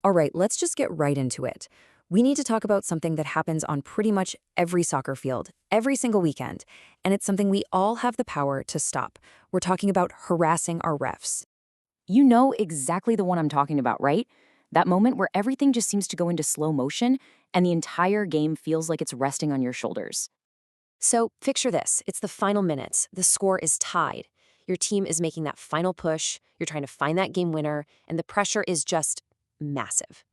All right, let's just get right into it. We need to talk about something that happens on pretty much every soccer field, every single weekend, and it's something we all have the power to stop. We're talking about harassing our refs. You know exactly the one I'm talking about, right? That moment where everything just seems to go into slow motion and the entire game feels like it's resting on your shoulders. So picture this, it's the final minutes, the score is tied. Your team is making that final push, you're trying to find that game winner, and the pressure is just massive.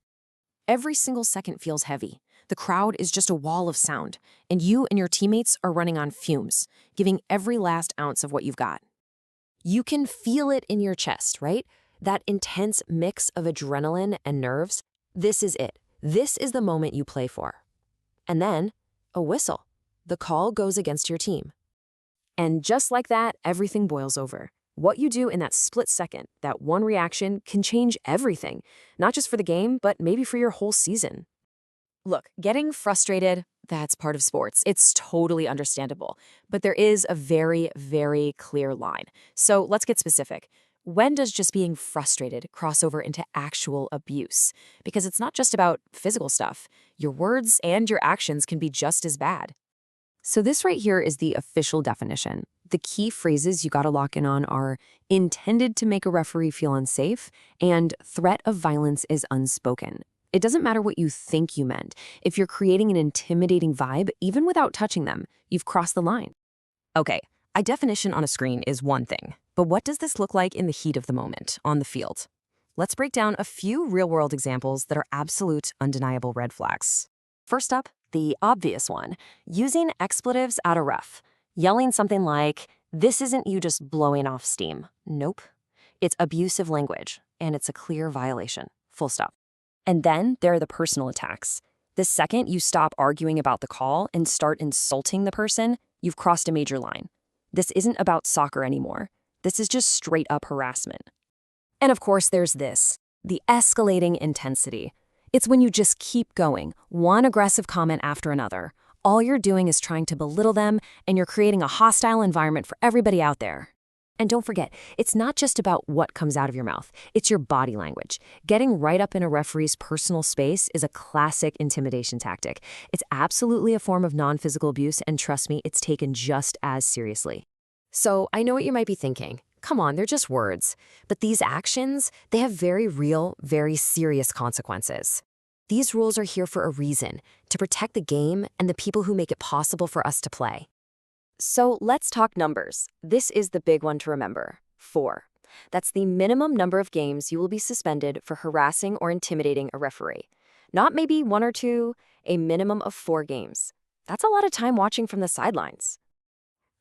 Every single second feels heavy. The crowd is just a wall of sound, and you and your teammates are running on fumes, giving every last ounce of what you've got. You can feel it in your chest, right? That intense mix of adrenaline and nerves. This is it. This is the moment you play for. And then, a whistle. The call goes against your team. And just like that, everything boils over. What you do in that split second, that one reaction, can change everything, not just for the game, but maybe for your whole season. Look, getting frustrated, that's part of sports. It's totally understandable. But there is a very, very clear line. So let's get specific. When does just being frustrated cross over into actual abuse? Because it's not just about physical stuff. Your words and your actions can be just as bad. So this right here is the official definition. The key phrases you gotta lock in on are intended to make a referee feel unsafe and threat of violence is unspoken. It doesn't matter what you think you meant. If you're creating an intimidating vibe, even without touching them, you've crossed the line. Okay, a definition on a screen is one thing, but what does this look like in the heat of the moment, on the field? Let's break down a few real-world examples that are absolute, undeniable red flags. First up, the obvious one, using expletives at a ref. Yelling something like, "This isn't you just blowing off steam." Nope. It's abusive language, and it's a clear violation. Full stop. And then there are the personal attacks. The second you stop arguing about the call and start insulting the person, you've crossed a major line. This isn't about soccer anymore. This is just straight up harassment. And of course, there's this, the escalating intensity. It's when you just keep going, one aggressive comment after another. All you're doing is trying to belittle them, and you're creating a hostile environment for everybody out there. And don't forget, it's not just about what comes out of your mouth. It's your body language. Getting right up in a referee's personal space is a classic intimidation tactic. It's absolutely a form of non-physical abuse, and trust me, it's taken just as seriously. So I know what you might be thinking. Come on, they're just words. But these actions, they have very real, very serious consequences. These rules are here for a reason, to protect the game and the people who make it possible for us to play. So let's talk numbers. This is the big one to remember. 4. That's the minimum number of games you will be suspended for harassing or intimidating a referee. Not maybe 1 or 2, a minimum of 4 games. That's a lot of time watching from the sidelines.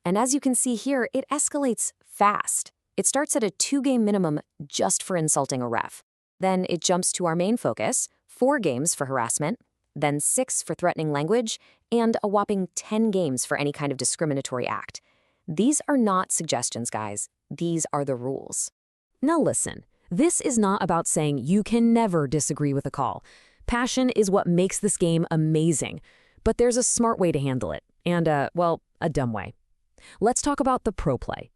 And as you can see here, it escalates fast. It starts at a 2-game minimum just for insulting a ref. Then it jumps to our main focus, 4 games for harassment, then 6 for threatening language, and a whopping 10 games for any kind of discriminatory act. These are not suggestions, guys. These are the rules. Now listen, this is not about saying you can never disagree with a call. Passion is what makes this game amazing. But there's a smart way to handle it, and well, a dumb way. Let's talk about the pro play.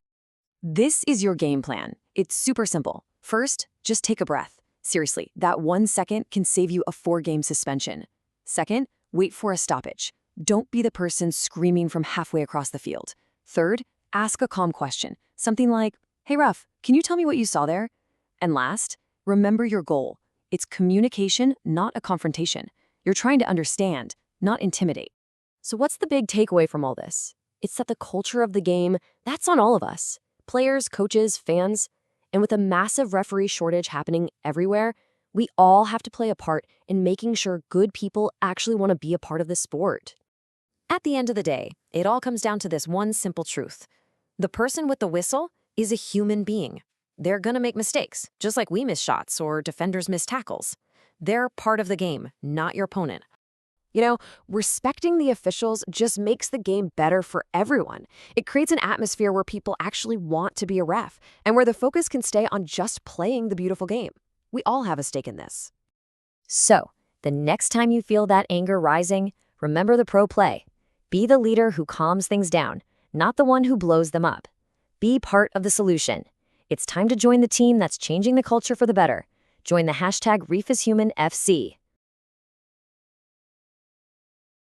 This is your game plan. It's super simple. First, just take a breath. Seriously, that 1 second can save you a 4-game suspension. Second, wait for a stoppage. Don't be the person screaming from halfway across the field. Third, ask a calm question. Something like, "Hey ref, can you tell me what you saw there?" And last, remember your goal. It's communication, not a confrontation. You're trying to understand, not intimidate. So what's the big takeaway from all this? It's that the culture of the game, that's on all of us. Players, coaches, fans. And with a massive referee shortage happening everywhere, we all have to play a part in making sure good people actually want to be a part of the sport. At the end of the day, it all comes down to this one simple truth. The person with the whistle is a human being. They're gonna make mistakes, just like we miss shots or defenders miss tackles. They're part of the game, not your opponent. You know, respecting the officials just makes the game better for everyone. It creates an atmosphere where people actually want to be a ref and where the focus can stay on just playing the beautiful game. We all have a stake in this. So, the next time you feel that anger rising, remember the pro play. Be the leader who calms things down, not the one who blows them up. Be part of the solution. It's time to join the team that's changing the culture for the better. Join the hashtag ReefIsHumanFC.